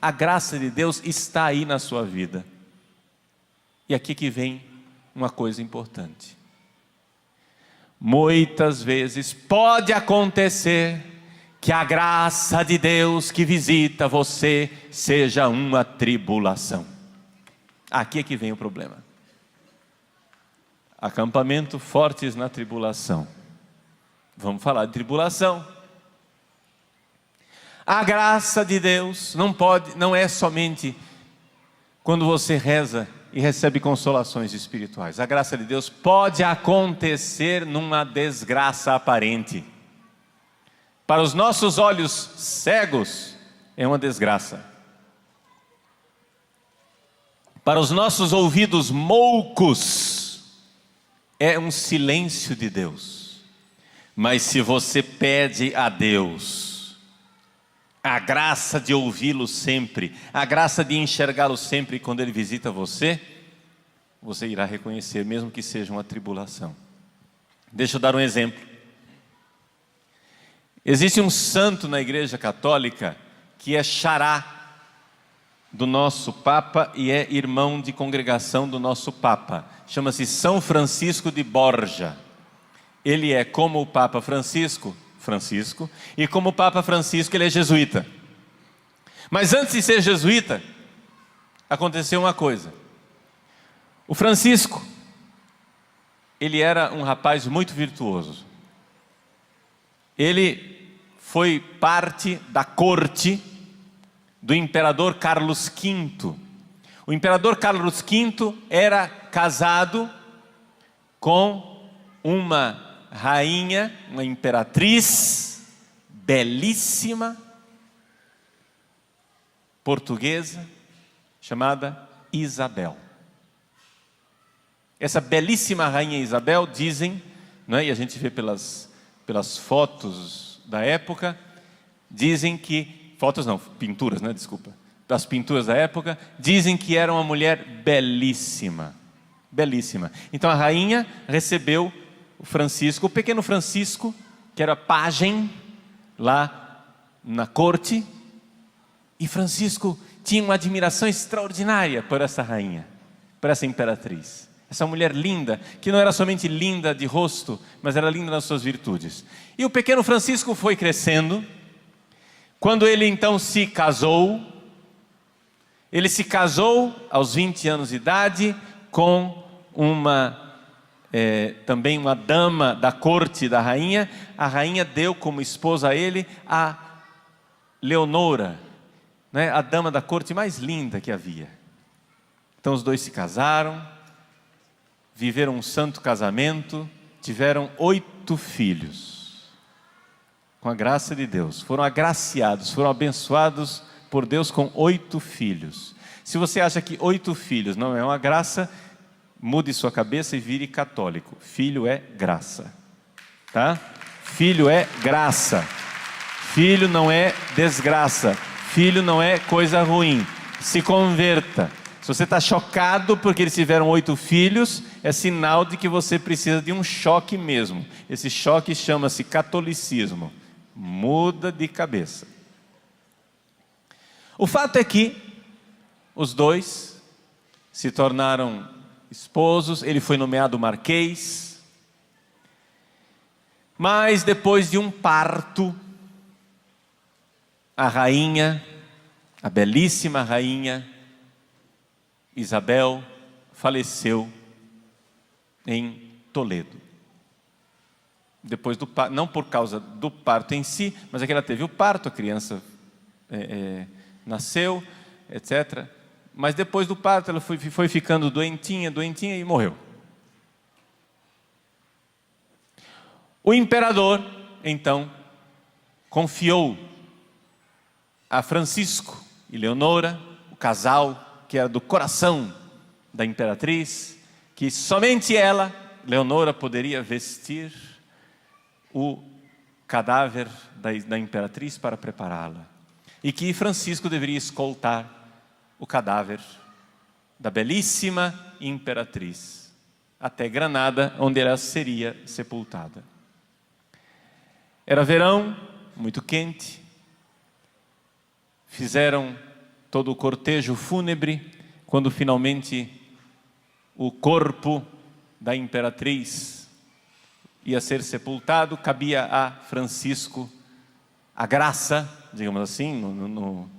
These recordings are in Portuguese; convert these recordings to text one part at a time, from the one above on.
A graça de Deus está aí na sua vida. E aqui que vem uma coisa importante. Muitas vezes pode acontecer que a graça de Deus que visita você seja uma tribulação. Aqui é que vem o problema. Acampamento Fortes na Tribulação. Vamos falar de tribulação. A graça de Deus não é somente quando você reza e recebe consolações espirituais. A graça de Deus pode acontecer numa desgraça aparente. Para os nossos olhos cegos, é uma desgraça. Para os nossos ouvidos moucos, é um silêncio de Deus. Mas se você pede a Deus a graça de ouvi-lo sempre, a graça de enxergá-lo sempre quando Ele visita você, você irá reconhecer, mesmo que seja uma tribulação. Deixa eu dar um exemplo. Existe um santo na Igreja Católica que é xará do nosso Papa e é irmão de congregação do nosso Papa. Chama-se São Francisco de Borja. Ele é como o Papa Francisco, e como o Papa Francisco ele é jesuíta. Mas antes de ser jesuíta, aconteceu uma coisa. O Francisco, ele era um rapaz muito virtuoso. Ele foi parte da corte do imperador Carlos V. O imperador Carlos V era casado com uma rainha, uma imperatriz belíssima, portuguesa, chamada Isabel. Essa belíssima rainha Isabel, dizem, não é? E a gente vê pelas fotos da época, dizem que, fotos não, pinturas, né? Desculpa, das pinturas da época, dizem que era uma mulher belíssima, belíssima. Então a rainha recebeu o Francisco, o pequeno Francisco, que era pajem lá na corte, e Francisco tinha uma admiração extraordinária por essa rainha, por essa imperatriz. Essa mulher linda, que não era somente linda de rosto, mas era linda nas suas virtudes. E o pequeno Francisco foi crescendo. Quando ele então se casou, ele se casou aos 20 anos de idade com também uma dama da corte da rainha. A rainha deu como esposa a ele a Leonora, né? A dama da corte mais linda que havia. Então os dois se casaram, viveram um santo casamento, tiveram 8 filhos. Com a graça de Deus, foram agraciados, foram abençoados por Deus com 8 filhos. Se você acha que 8 filhos não é uma graça, mude sua cabeça e vire católico. Filho é graça, tá? Filho é graça. Filho não é desgraça. Filho não é coisa ruim. Se converta. Se você está chocado porque eles tiveram 8 filhos, é sinal de que você precisa de um choque mesmo. Esse choque chama-se catolicismo. Muda de cabeça. O fato é que os dois se tornaram esposos. Ele foi nomeado marquês. Mas depois de um parto, a rainha, a belíssima rainha Isabel, faleceu em Toledo. Depois do parto, não por causa do parto em si, mas é que ela teve o parto, a criança nasceu, etc. Mas depois do parto ela foi ficando doentinha e morreu. O imperador, então, confiou a Francisco e Leonora, o casal que era do coração da imperatriz, que somente ela, Leonora, poderia vestir o cadáver da imperatriz para prepará-la. E que Francisco deveria escoltar o cadáver da belíssima imperatriz até Granada, onde ela seria sepultada. Era verão, muito quente. Fizeram todo o cortejo fúnebre, quando finalmente o corpo da imperatriz ia ser sepultado, cabia a Francisco a graça, digamos assim, ou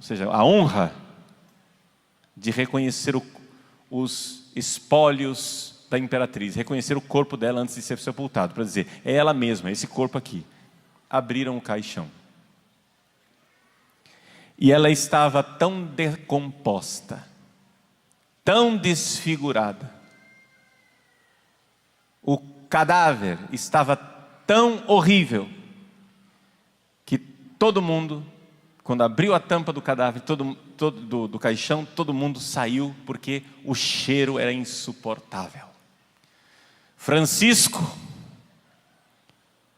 seja, a honra de reconhecer os espólios da imperatriz, reconhecer o corpo dela antes de ser sepultado, para dizer, é ela mesma, esse corpo aqui. Abriram o caixão. E ela estava tão decomposta, tão desfigurada, o cadáver estava tão horrível, que todo mundo, quando abriu a tampa do cadáver, do caixão, todo mundo saiu, porque o cheiro era insuportável. Francisco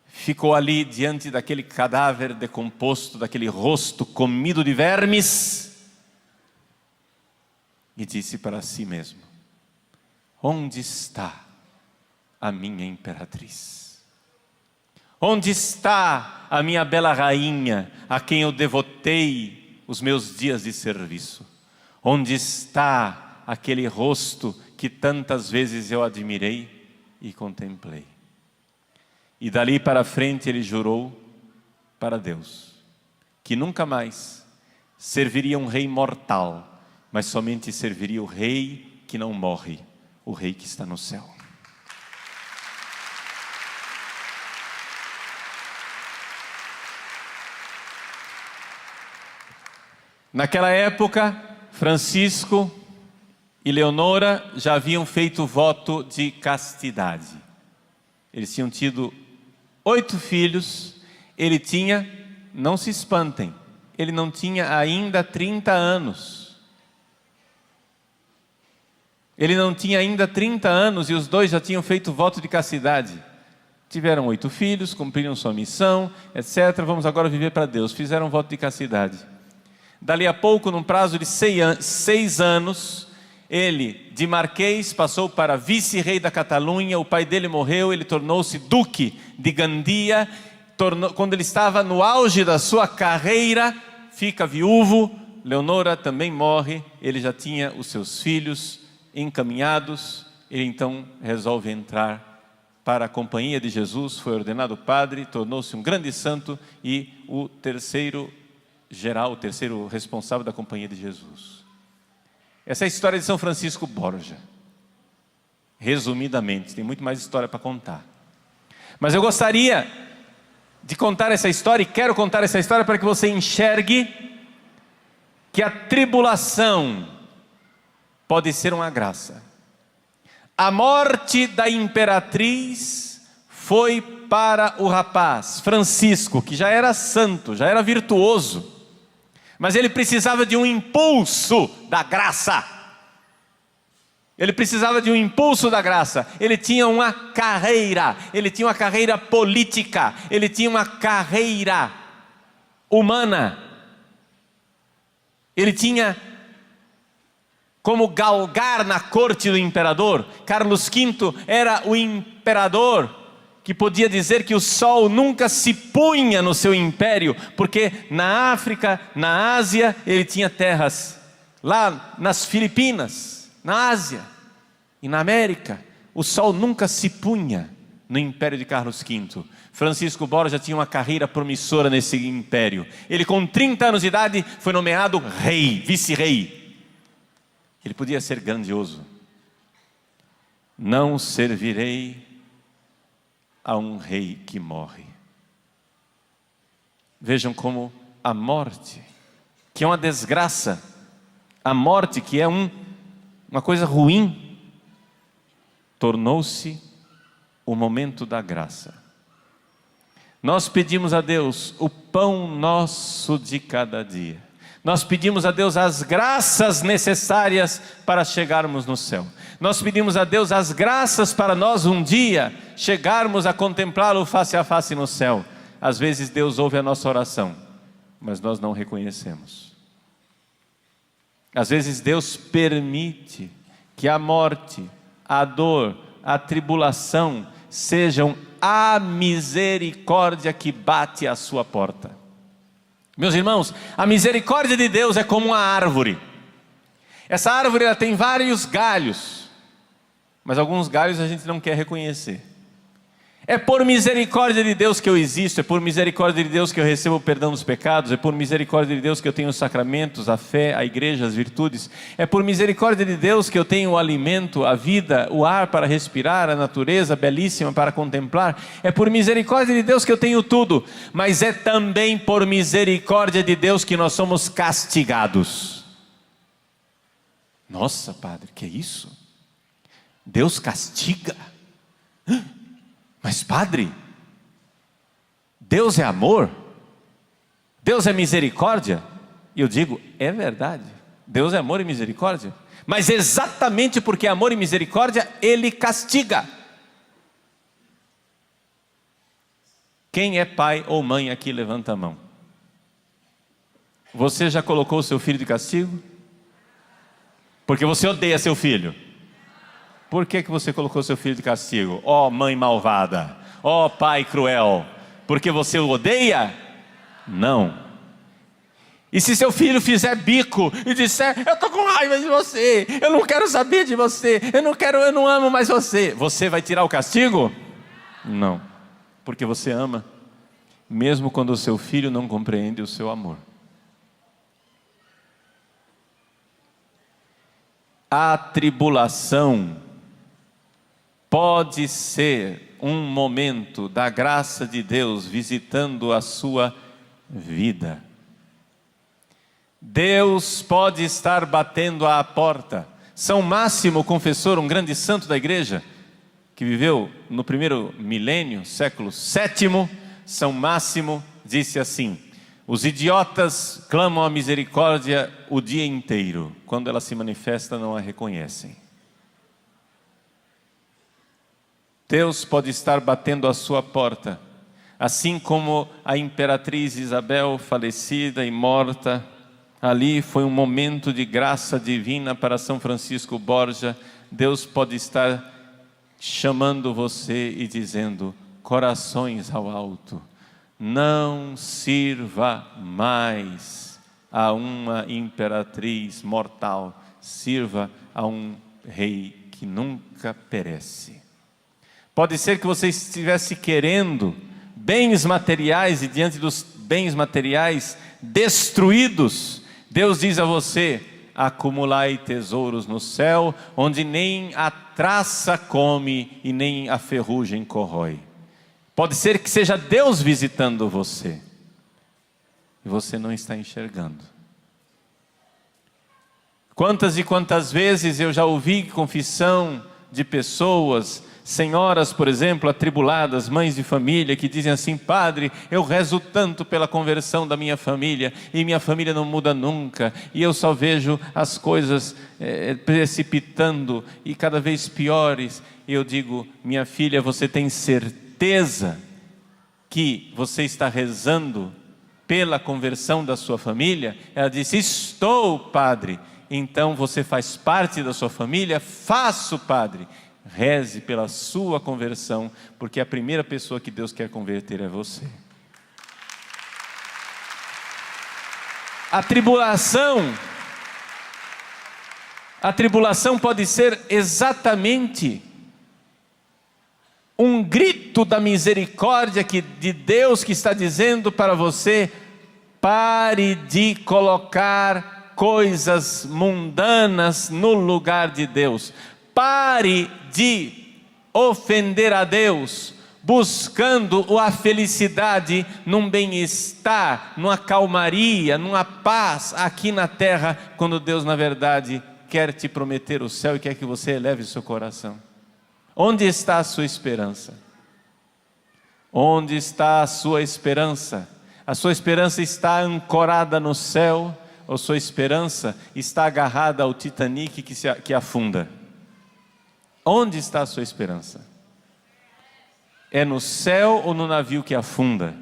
ficou ali diante daquele cadáver decomposto, daquele rosto comido de vermes, e disse para si mesmo: onde está a minha imperatriz? Onde está a minha bela rainha, a quem eu devotei os meus dias de serviço? Onde está aquele rosto que tantas vezes eu admirei e contemplei? E dali para frente ele jurou para Deus que nunca mais serviria um rei mortal, mas somente serviria o rei que não morre, o rei que está no céu. Naquela época, Francisco e Leonora já haviam feito voto de castidade. Eles tinham tido 8 filhos. Ele tinha, não se espantem, ele não tinha ainda 30 anos. Ele não tinha ainda 30 anos e os dois já tinham feito voto de castidade. Tiveram 8 filhos, cumpriram sua missão, etc. Vamos agora viver para Deus. Fizeram voto de castidade. Dali a pouco, num prazo de 6 anos, ele, de marquês, passou para vice-rei da Catalunha. O pai dele morreu, ele tornou-se duque de Gandia. Quando ele estava no auge da sua carreira, fica viúvo. Leonora também morre. Ele já tinha os seus filhos encaminhados. Ele então resolve entrar para a companhia de Jesus, foi ordenado padre, tornou-se um grande santo e o terceiro responsável da companhia de Jesus. Essa é a história de São Francisco Borja. Resumidamente, tem muito mais história para contar. Mas eu gostaria de contar essa história, e quero contar essa história para que você enxergue que a tribulação pode ser uma graça. A morte da imperatriz foi para o rapaz Francisco, que já era santo, já era virtuoso, mas ele precisava de um impulso da graça. Ele precisava de um impulso da graça. Ele tinha uma carreira política, ele tinha uma carreira humana. Ele tinha como galgar na corte do imperador. Carlos V era o imperador que podia dizer que o sol nunca se punha no seu império, porque na África, na Ásia, ele tinha terras. Lá nas Filipinas, na Ásia e na América, o sol nunca se punha no império de Carlos V. Francisco Borja tinha uma carreira promissora nesse império. Ele, com 30 anos de idade, foi nomeado rei, vice-rei. Ele podia ser grandioso. Não servirei a um rei que morre. Vejam como a morte, que é uma desgraça, a morte que é uma coisa ruim, tornou-se o momento da graça. Nós pedimos a Deus o pão nosso de cada dia. Nós pedimos a Deus as graças necessárias para chegarmos no céu. Nós pedimos a Deus as graças para nós um dia chegarmos a contemplá-lo face a face no céu. Às vezes Deus ouve a nossa oração, mas nós não reconhecemos. Às vezes Deus permite que a morte, a dor, a tribulação sejam a misericórdia que bate à sua porta. Meus irmãos, a misericórdia de Deus é como uma árvore. Essa árvore ela tem vários galhos, mas alguns galhos a gente não quer reconhecer. É por misericórdia de Deus que eu existo, é por misericórdia de Deus que eu recebo o perdão dos pecados, é por misericórdia de Deus que eu tenho os sacramentos, a fé, a igreja, as virtudes, é por misericórdia de Deus que eu tenho o alimento, a vida, o ar para respirar, a natureza belíssima para contemplar, é por misericórdia de Deus que eu tenho tudo, mas é também por misericórdia de Deus que nós somos castigados. Nossa, padre, que é isso? Deus castiga? Mas padre, Deus é amor? Deus é misericórdia? E eu digo, é verdade, Deus é amor e misericórdia, mas exatamente porque é amor e misericórdia, Ele castiga. Quem é pai ou mãe aqui, levanta a mão. Você já colocou o seu filho de castigo? Porque você odeia seu filho. Por que você colocou seu filho de castigo? Ó mãe malvada, ó pai cruel, porque você o odeia? Não. E se seu filho fizer bico e disser, eu estou com raiva de você, eu não quero saber de você, eu não amo mais você, você vai tirar o castigo? Não, porque você ama, mesmo quando o seu filho não compreende o seu amor. A tribulação pode ser um momento da graça de Deus visitando a sua vida. Deus pode estar batendo à porta. São Máximo, confessor, um grande santo da igreja, que viveu no primeiro milênio, século VII, São Máximo disse assim: os idiotas clamam a misericórdia o dia inteiro, quando ela se manifesta não a reconhecem. Deus pode estar batendo à sua porta, assim como a imperatriz Isabel, falecida e morta, ali foi um momento de graça divina para São Francisco Borja. Deus pode estar chamando você e dizendo, corações ao alto, não sirva mais a uma imperatriz mortal, sirva a um rei que nunca perece. Pode ser que você estivesse querendo bens materiais e diante dos bens materiais destruídos, Deus diz a você, acumulai tesouros no céu, onde nem a traça come e nem a ferrugem corrói. Pode ser que seja Deus visitando você, e você não está enxergando. Quantas e quantas vezes eu já ouvi confissão de pessoas, senhoras, por exemplo, atribuladas, mães de família, que dizem assim, padre, eu rezo tanto pela conversão da minha família, e minha família não muda nunca, e eu só vejo as coisas precipitando, e cada vez piores, e eu digo, minha filha, você tem certeza que você está rezando pela conversão da sua família? Ela disse, estou, padre. Então você faz parte da sua família? Faço, padre. Reze pela sua conversão, porque a primeira pessoa que Deus quer converter é você. A tribulação pode ser exatamente um grito da misericórdia de Deus que está dizendo para você, pare de colocar coisas mundanas no lugar de Deus. Pare de ofender a Deus, buscando a felicidade num bem-estar, numa calmaria, numa paz aqui na terra, quando Deus na verdade quer te prometer o céu e quer que você eleve o seu coração. Onde está a sua esperança? Onde está a sua esperança? A sua esperança está ancorada no céu, ou sua esperança está agarrada ao Titanic que afunda? Onde está a sua esperança? É no céu ou no navio que afunda?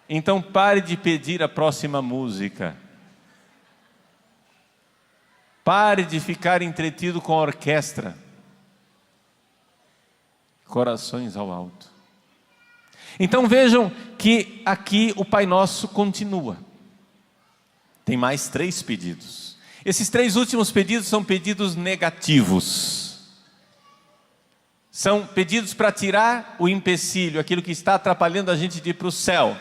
Então pare de pedir a próxima música. Pare de ficar entretido com a orquestra. Corações ao alto. Então vejam que aqui o Pai Nosso continua. Tem mais 3 pedidos. Esses 3 últimos pedidos são pedidos negativos. São pedidos para tirar o empecilho, aquilo que está atrapalhando a gente de ir para o céu.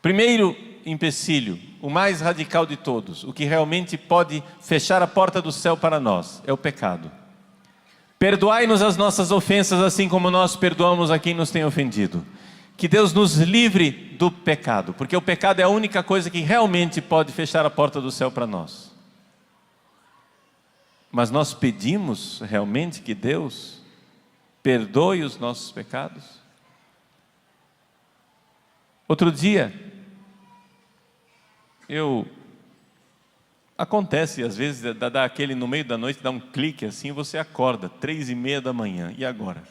Primeiro empecilho, o mais radical de todos, o que realmente pode fechar a porta do céu para nós, é o pecado. Perdoai-nos as nossas ofensas, assim como nós perdoamos a quem nos tem ofendido. Que Deus nos livre do pecado, porque o pecado é a única coisa que realmente pode fechar a porta do céu para nós. Mas nós pedimos realmente que Deus perdoe os nossos pecados? Outro dia, acontece às vezes, dá aquele no meio da noite, dá um clique assim, você acorda, 3:30 da manhã, e agora?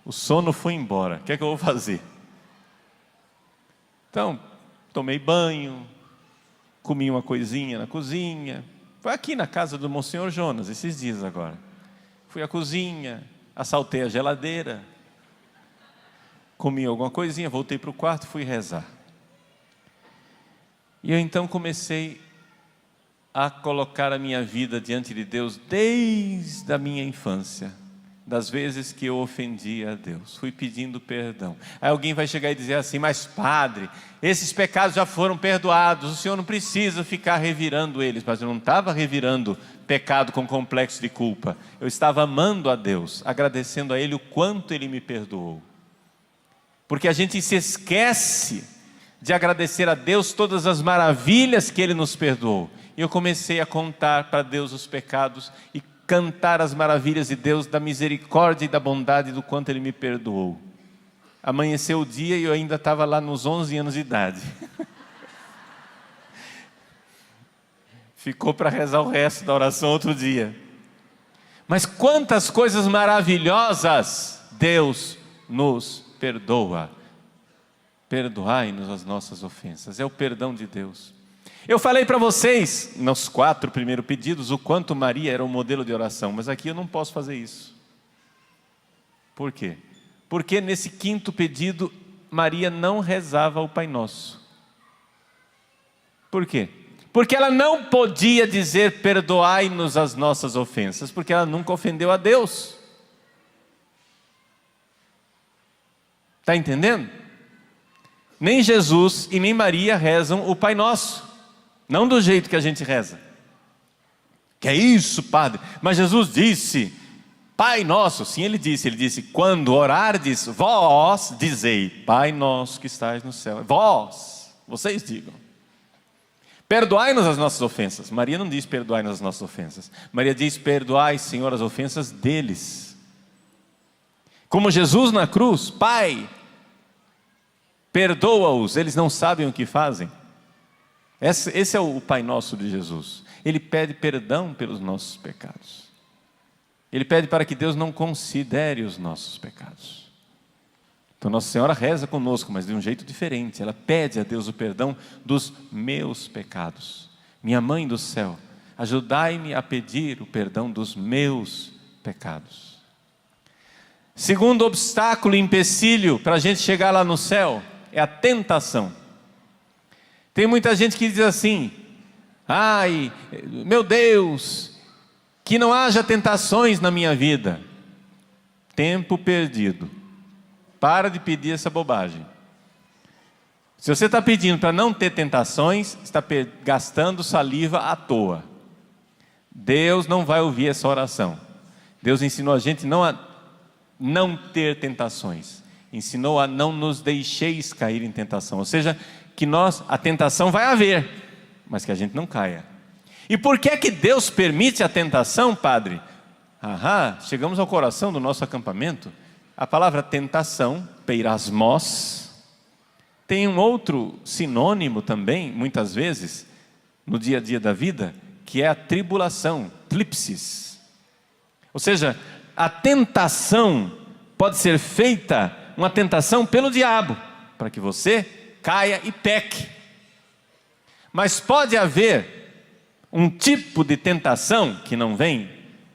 O sono foi embora, o que é que eu vou fazer? Então, tomei banho, comi uma coisinha na cozinha, foi aqui na casa do Monsenhor Jonas, esses dias agora. Fui à cozinha, assaltei a geladeira, comi alguma coisinha, voltei para o quarto, fui rezar. E eu então comecei a colocar a minha vida diante de Deus desde a minha infância, das vezes que eu ofendia a Deus, fui pedindo perdão. Aí alguém vai chegar e dizer assim: mas padre, esses pecados já foram perdoados, o senhor não precisa ficar revirando eles. Mas eu não estava revirando pecado com complexo de culpa, eu estava amando a Deus, agradecendo a Ele o quanto Ele me perdoou. Porque a gente se esquece de agradecer a Deus todas as maravilhas que Ele nos perdoou. E eu comecei a contar para Deus os pecados e cantar as maravilhas de Deus, da misericórdia e da bondade do quanto Ele me perdoou. Amanheceu o dia e eu ainda estava lá nos 11 anos de idade. Ficou para rezar o resto da oração outro dia. Mas quantas coisas maravilhosas Deus nos perdoa. Perdoai-nos as nossas ofensas, é o perdão de Deus. Eu falei para vocês, nos 4 primeiros pedidos, o quanto Maria era um modelo de oração, mas aqui eu não posso fazer isso. Por quê? Porque nesse 5º pedido, Maria não rezava o Pai Nosso. Por quê? Porque ela não podia dizer perdoai-nos as nossas ofensas, porque ela nunca ofendeu a Deus. Está entendendo? Nem Jesus e nem Maria rezam o Pai Nosso. Não do jeito que a gente reza. Que é isso, padre? Mas Jesus disse, Pai Nosso. Sim, Ele disse, quando orardes, vós dizei, Pai Nosso que estais no céu. Vós, vocês digam. Perdoai-nos as nossas ofensas. Maria não diz perdoai-nos as nossas ofensas. Maria diz, perdoai, Senhor, as ofensas deles. Como Jesus na cruz, Pai, perdoa-os, eles não sabem o que fazem. Esse é o Pai Nosso de Jesus. Ele pede perdão pelos nossos pecados. Ele pede para que Deus não considere os nossos pecados. Então Nossa Senhora reza conosco, mas de um jeito diferente. Ela pede a Deus o perdão dos meus pecados. Minha Mãe do céu, ajudai-me a pedir o perdão dos meus pecados. Segundo obstáculo e empecilho para a gente chegar lá no céu é a tentação. Tem muita gente que diz assim, ai, meu Deus, que não haja tentações na minha vida. Tempo perdido. Para de pedir essa bobagem. Se você está pedindo para não ter tentações, está gastando saliva à toa. Deus não vai ouvir essa oração. Deus ensinou a gente não ter tentações. Ensinou a não nos deixeis cair em tentação. Ou seja, que a tentação vai haver, mas que a gente não caia. E por que é que Deus permite a tentação, padre? Chegamos ao coração do nosso acampamento. A palavra tentação, peirasmos, tem um outro sinônimo também, muitas vezes, no dia a dia da vida, que é a tribulação, tlipsis. Ou seja, a tentação pode ser feita, uma tentação pelo diabo, para que você caia e peque. Mas pode haver um tipo de tentação que não vem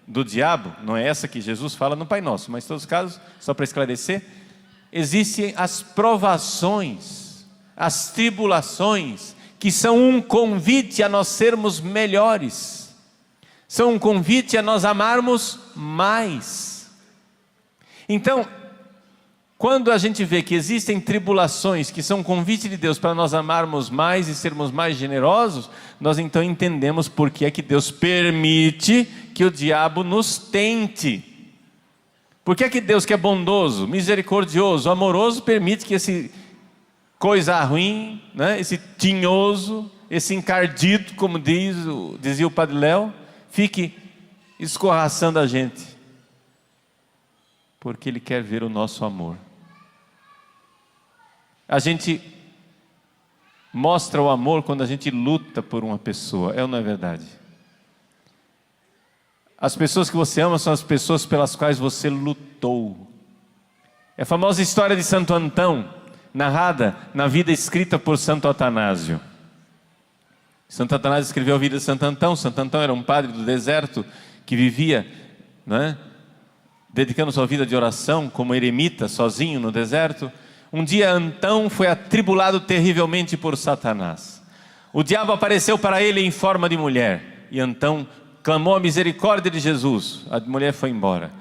do diabo, não é essa que Jesus fala no Pai Nosso, mas em todos os casos, só para esclarecer, existem as provações, as tribulações, que são um convite a nós sermos melhores, são um convite a nós amarmos mais. Então, quando a gente vê que existem tribulações que são um convite de Deus para nós amarmos mais e sermos mais generosos, nós então entendemos por que é que Deus permite que o diabo nos tente. Por que é que Deus, que é bondoso, misericordioso, amoroso, permite que esse coisa ruim, né, esse tinhoso, esse encardido, como dizia o Padre Léo, fique escorraçando a gente? Porque Ele quer ver o nosso amor. A gente mostra o amor quando a gente luta por uma pessoa, é ou não é verdade? As pessoas que você ama são as pessoas pelas quais você lutou. É a famosa história de Santo Antão, narrada na vida escrita por Santo Atanásio. Santo Atanásio escreveu a vida de Santo Antão. Santo Antão era um padre do deserto que vivia, né, dedicando sua vida de oração como eremita, sozinho no deserto. Um dia Antão foi atribulado terrivelmente por Satanás. O diabo apareceu para ele em forma de mulher, e Antão clamou a misericórdia de Jesus. A mulher foi embora.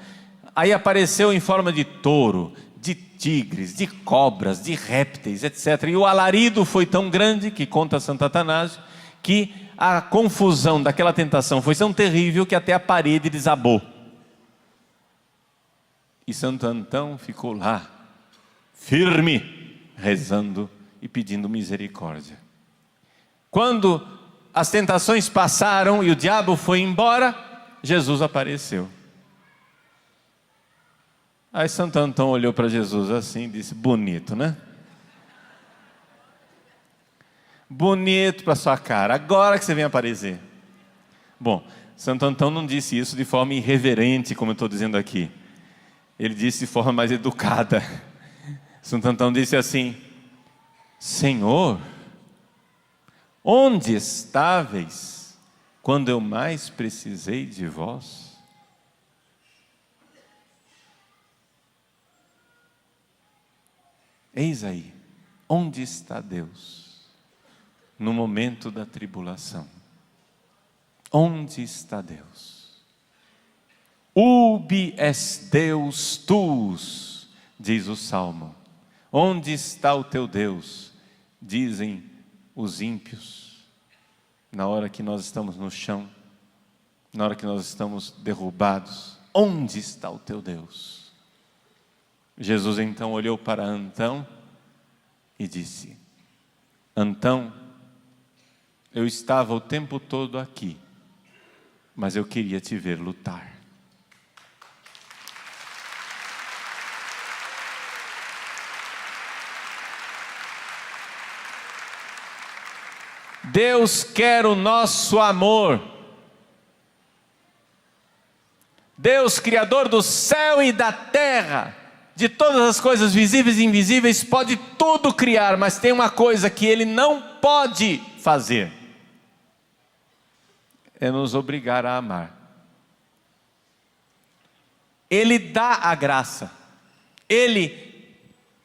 Aí apareceu em forma de touro, de tigres, de cobras, de répteis, etc. E o alarido foi tão grande, que conta Santo Atanásio, que a confusão daquela tentação foi tão terrível que até a parede desabou. E Santo Antão ficou lá, firme, rezando e pedindo misericórdia. Quando as tentações passaram e o diabo foi embora, Jesus apareceu. Aí Santo Antão olhou para Jesus assim e disse: bonito, né? Bonito para sua cara, agora que você vem aparecer. Bom, Santo Antão não disse isso de forma irreverente, como eu estou dizendo aqui. Ele disse de forma mais educada. Santo Antão disse assim: Senhor, onde estáveis quando eu mais precisei de vós? Eis aí, onde está Deus no momento da tribulação? Onde está Deus? Ubi es Deus tuus, diz o Salmo. Onde está o teu Deus? Dizem os ímpios, na hora que nós estamos no chão, na hora que nós estamos derrubados. Onde está o teu Deus? Jesus então olhou para Antão e disse: Antão, eu estava o tempo todo aqui, mas eu queria te ver lutar. Deus quer o nosso amor. Deus, Criador do céu e da terra, de todas as coisas visíveis e invisíveis, pode tudo criar, mas tem uma coisa que Ele não pode fazer: é nos obrigar a amar. Ele dá a graça, Ele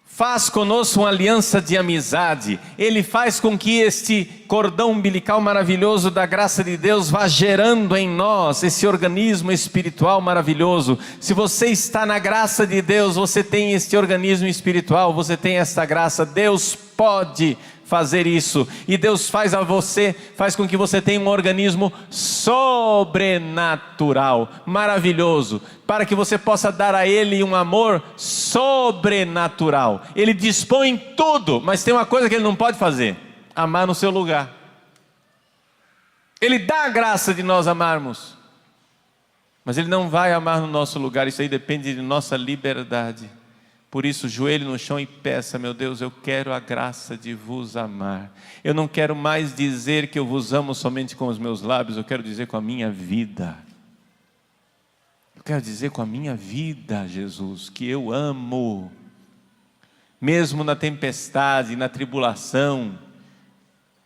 faz conosco uma aliança de amizade, Ele faz com que este cordão umbilical maravilhoso da graça de Deus vá gerando em nós esse organismo espiritual maravilhoso. Se você está na graça de Deus, você tem este organismo espiritual, você tem esta graça. Deus pode fazer isso, e Deus faz com que você tenha um organismo sobrenatural, maravilhoso, para que você possa dar a Ele um amor sobrenatural. Ele dispõe tudo, mas tem uma coisa que Ele não pode fazer: amar no seu lugar. Ele dá a graça de nós amarmos, mas Ele não vai amar no nosso lugar. Isso aí depende de nossa liberdade. Por isso, joelho no chão e peça: meu Deus, eu quero a graça de vos amar. Eu não quero mais dizer que eu vos amo somente com os meus lábios, eu quero dizer com a minha vida. Eu quero dizer com a minha vida, Jesus, que eu amo. Mesmo na tempestade, na tribulação,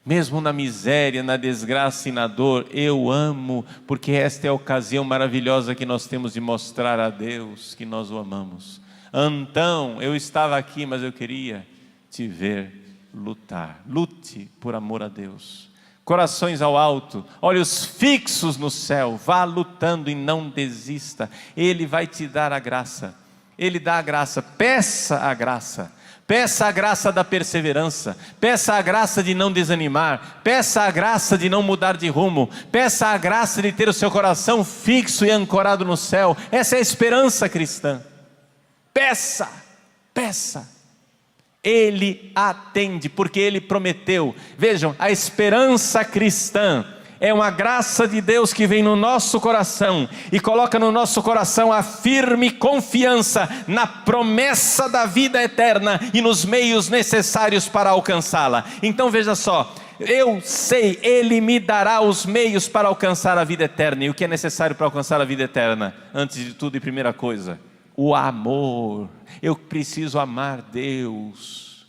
mesmo na miséria, na desgraça e na dor, eu amo, porque esta é a ocasião maravilhosa que nós temos de mostrar a Deus que nós o amamos. Antão, eu estava aqui, mas eu queria te ver lutar. Lute por amor a Deus. Corações ao alto, olhos fixos no céu, vá lutando e não desista. Ele vai te dar a graça. Ele dá a graça, peça a graça. Peça a graça da perseverança, peça a graça de não desanimar, peça a graça de não mudar de rumo, peça a graça de ter o seu coração fixo e ancorado no céu. Essa é a esperança cristã. Peça, peça. Ele atende, porque Ele prometeu. Vejam, a esperança cristã é uma graça de Deus que vem no nosso coração e coloca no nosso coração a firme confiança na promessa da vida eterna e nos meios necessários para alcançá-la. Então veja só, eu sei, Ele me dará os meios para alcançar a vida eterna. E o que é necessário para alcançar a vida eterna? Antes de tudo e primeira coisa, o amor. Eu preciso amar Deus.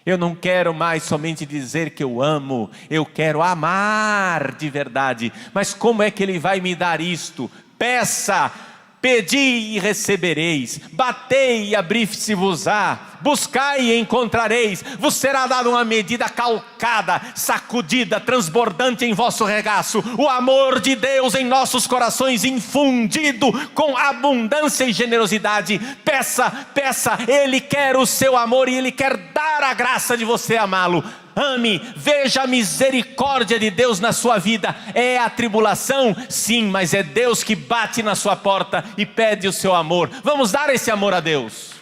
Eu não quero mais somente dizer que eu amo, eu quero amar de verdade. Mas como é que Ele vai me dar isto? Peça, pedi e recebereis, batei e abrir-se-vos-á, buscai e encontrareis, vos será dada uma medida calcada, sacudida, transbordante em vosso regaço, o amor de Deus em nossos corações infundido com abundância e generosidade. Peça, peça, Ele quer o seu amor e Ele quer dar a graça de você amá-lo. Ame, veja a misericórdia de Deus na sua vida. É a tribulação? Sim, mas é Deus que bate na sua porta e pede o seu amor. Vamos dar esse amor a Deus.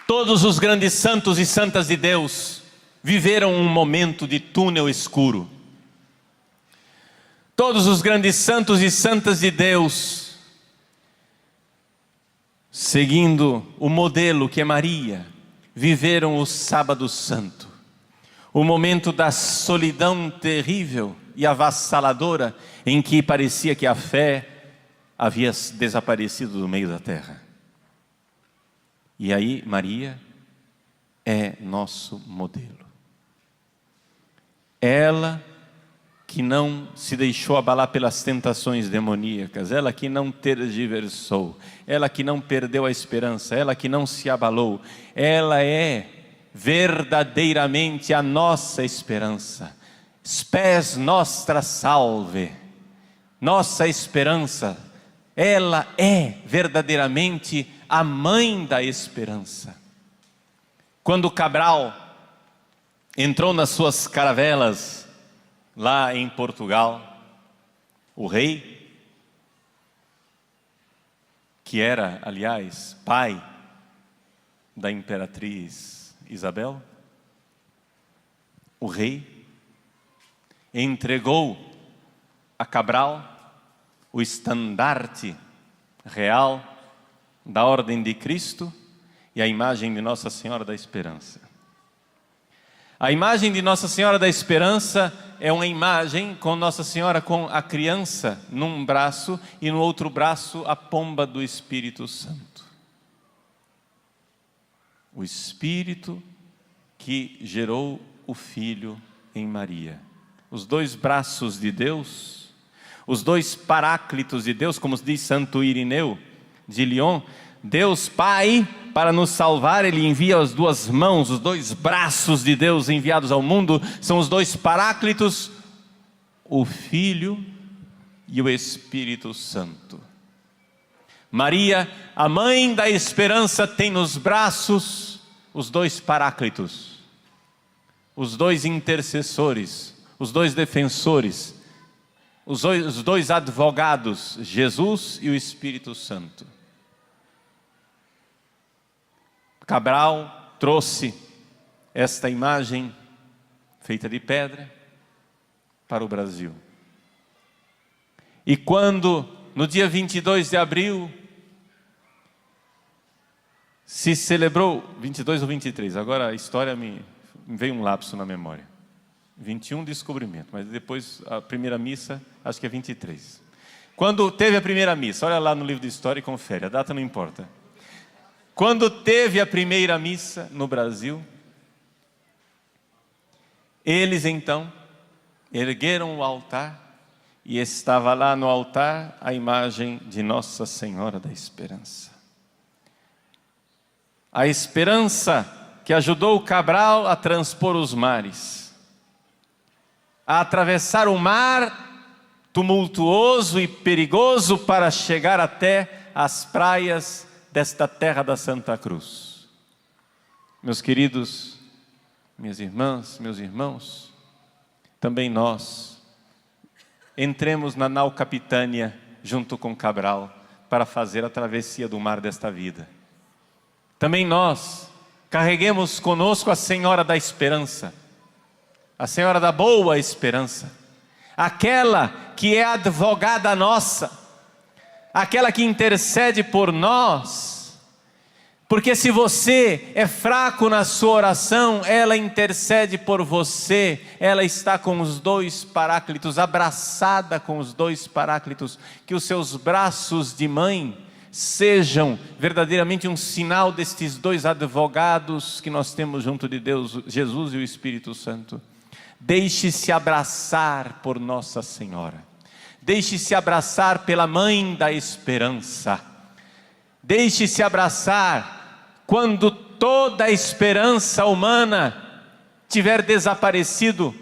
Todos os grandes santos e santas de Deus viveram um momento de túnel escuro. Todos os grandes santos e santas de Deus, seguindo o modelo que é Maria, viveram o sábado santo, o momento da solidão terrível e avassaladora, em que parecia que a fé havia desaparecido do meio da terra. E aí Maria é nosso modelo. Ela que não se deixou abalar pelas tentações demoníacas, ela que não tergiversou, ela que não perdeu a esperança, ela que não se abalou, ela é verdadeiramente a nossa esperança. Spes nostra salve, nossa esperança, ela é verdadeiramente a mãe da esperança. Quando Cabral entrou nas suas caravelas, lá em Portugal, o rei, que era, aliás, pai da imperatriz Isabel, o rei entregou a Cabral o estandarte real da Ordem de Cristo e a imagem de Nossa Senhora da Esperança. A imagem de Nossa Senhora da Esperança é uma imagem com Nossa Senhora com a criança num braço e no outro braço a pomba do Espírito Santo. O Espírito que gerou o Filho em Maria. Os dois braços de Deus, os dois paráclitos de Deus, como diz Santo Irineu de Lyon, Deus Pai, para nos salvar, Ele envia as duas mãos, os dois braços de Deus enviados ao mundo, são os dois paráclitos, o Filho e o Espírito Santo. Maria, a mãe da esperança, tem nos braços os dois paráclitos, os dois intercessores, os dois defensores, os dois advogados, Jesus e o Espírito Santo. Cabral trouxe esta imagem feita de pedra para o Brasil. E quando, no dia 22 de abril, se celebrou, 22 ou 23, agora a história me veio um lapso na memória. 21 descobrimento, mas depois a primeira missa, acho que é 23. Quando teve a primeira missa, olha lá no livro de história e confere, a data não importa. Quando teve a primeira missa no Brasil, eles então ergueram o altar e estava lá no altar a imagem de Nossa Senhora da Esperança. A esperança que ajudou Cabral a transpor os mares, a atravessar o mar tumultuoso e perigoso para chegar até as praias desta terra da Santa Cruz. Meus queridos, minhas irmãs, meus irmãos, também nós entremos na nau Capitânia junto com Cabral para fazer a travessia do mar desta vida. Também nós carreguemos conosco a Senhora da Esperança, a Senhora da Boa Esperança, aquela que é advogada nossa, aquela que intercede por nós, porque se você é fraco na sua oração, ela intercede por você, ela está com os dois paráclitos, abraçada com os dois paráclitos, que os seus braços de mãe sejam verdadeiramente um sinal destes dois advogados que nós temos junto de Deus, Jesus e o Espírito Santo. Deixe-se abraçar por Nossa Senhora, deixe-se abraçar pela Mãe da Esperança, deixe-se abraçar quando toda a esperança humana tiver desaparecido,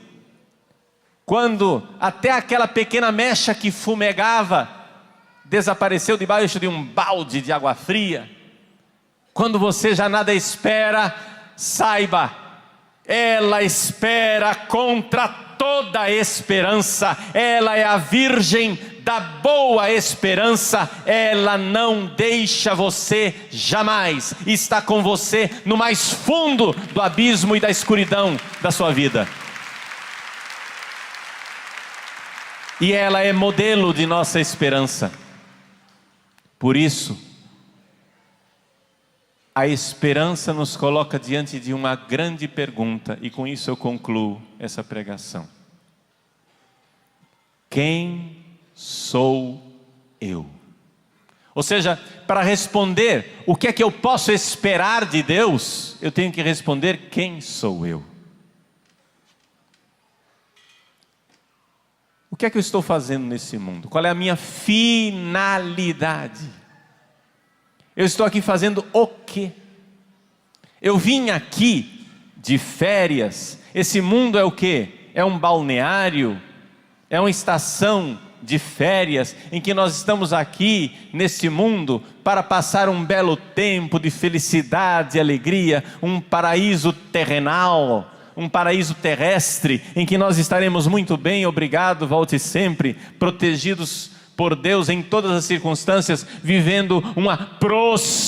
quando até aquela pequena mecha que fumegava desapareceu debaixo de um balde de água fria, quando você já nada espera, saiba, ela espera contra toda a esperança, ela é a Virgem da Boa Esperança, ela não deixa você jamais, está com você no mais fundo do abismo e da escuridão da sua vida. E ela é modelo de nossa esperança. Por isso, a esperança nos coloca diante de uma grande pergunta, e com isso eu concluo essa pregação. Quem sou eu? Ou seja, para responder o que é que eu posso esperar de Deus, eu tenho que responder quem sou eu. O que é que eu estou fazendo nesse mundo? Qual é a minha finalidade? Eu estou aqui fazendo o quê? Eu vim aqui de férias. Esse mundo é o quê? É um balneário? É uma estação de férias em que nós estamos aqui nesse mundo para passar um belo tempo de felicidade e alegria, um paraíso terrenal, um paraíso terrestre em que nós estaremos muito bem, obrigado, volte sempre, protegidos por Deus em todas as circunstâncias, vivendo uma prosperidade.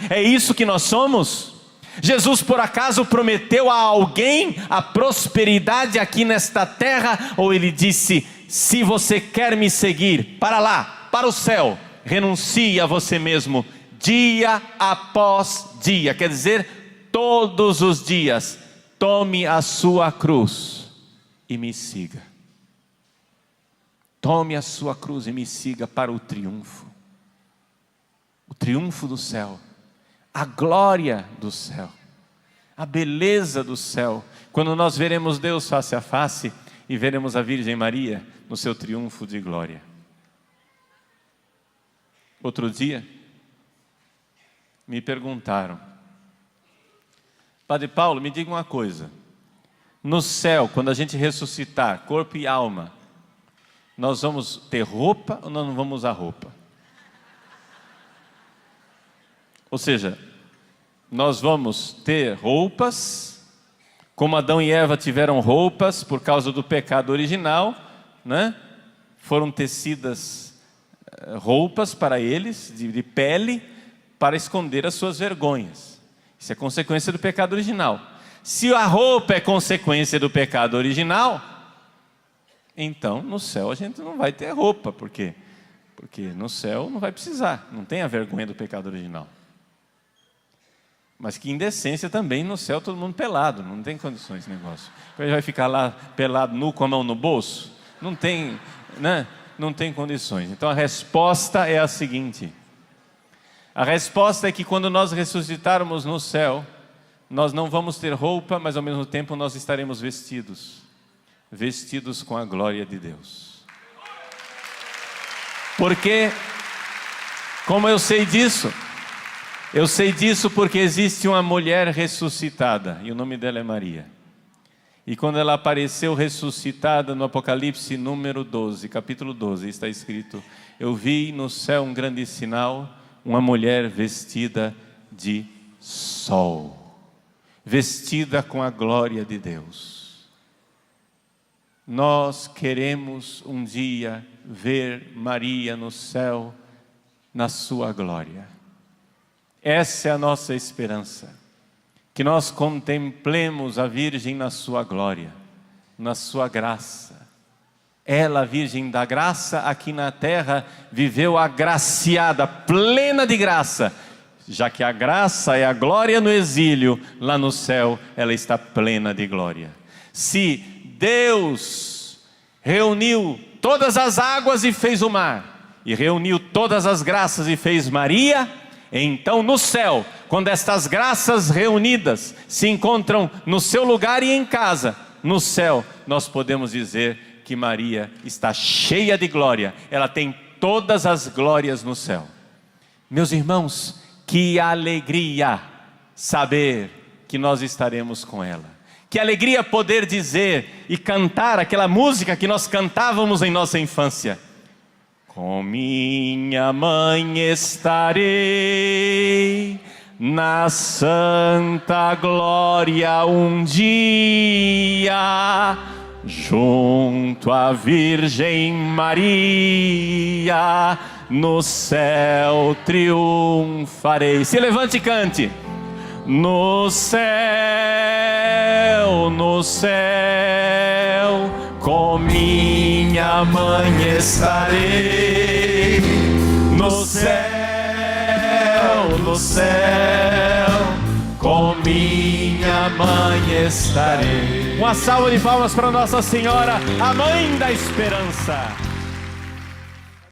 É isso que nós somos? Jesus por acaso prometeu a alguém a prosperidade aqui nesta terra? Ou ele disse, se você quer me seguir, para lá, para o céu, renuncie a você mesmo, dia após dia, quer dizer, todos os dias, tome a sua cruz e me siga. Tome a sua cruz e me siga para o triunfo do céu, a glória do céu, a beleza do céu, quando nós veremos Deus face a face e veremos a Virgem Maria no seu triunfo de glória. Outro dia, me perguntaram, Padre Paulo, me diga uma coisa, no céu, quando a gente ressuscitar, corpo e alma, nós vamos ter roupa ou nós não vamos usar roupa? Ou seja, nós vamos ter roupas, como Adão e Eva tiveram roupas por causa do pecado original, né? Foram tecidas roupas para eles, de pele, para esconder as suas vergonhas. Isso é consequência do pecado original. Se a roupa é consequência do pecado original, então no céu a gente não vai ter roupa. Por quê? Porque no céu não vai precisar, não tem a vergonha do pecado original. Mas que indecência também no céu, todo mundo pelado, não tem condições esse negócio. Ele vai ficar lá pelado, nu, com a mão no bolso? Não tem, né? Não tem condições. Então a resposta é a seguinte: a resposta é que quando nós ressuscitarmos no céu, nós não vamos ter roupa, mas ao mesmo tempo nós estaremos vestidos vestidos com a glória de Deus. Porque, como eu sei disso? Eu sei disso porque existe uma mulher ressuscitada, e o nome dela é Maria. E quando ela apareceu ressuscitada no Apocalipse número 12, capítulo 12, está escrito: eu vi no céu um grande sinal, uma mulher vestida de sol, vestida com a glória de Deus. Nós queremos um dia ver Maria no céu, na sua glória. Essa é a nossa esperança. Que nós contemplemos a Virgem na sua glória, na sua graça. Ela, a Virgem da graça, aqui na terra, viveu agraciada, plena de graça. Já que a graça é a glória no exílio, lá no céu ela está plena de glória. Se Deus reuniu todas as águas e fez o mar, e reuniu todas as graças e fez Maria, então no céu, quando estas graças reunidas se encontram no seu lugar e em casa, no céu nós podemos dizer que Maria está cheia de glória, ela tem todas as glórias no céu. Meus irmãos, que alegria saber que nós estaremos com ela. Que alegria poder dizer e cantar aquela música que nós cantávamos em nossa infância. Com minha mãe estarei na santa glória um dia, junto à Virgem Maria, no céu triunfarei. Se levante e cante. No céu, com minha mãe estarei. No céu, com minha mãe estarei. Uma salva de palmas para Nossa Senhora, a Mãe da Esperança.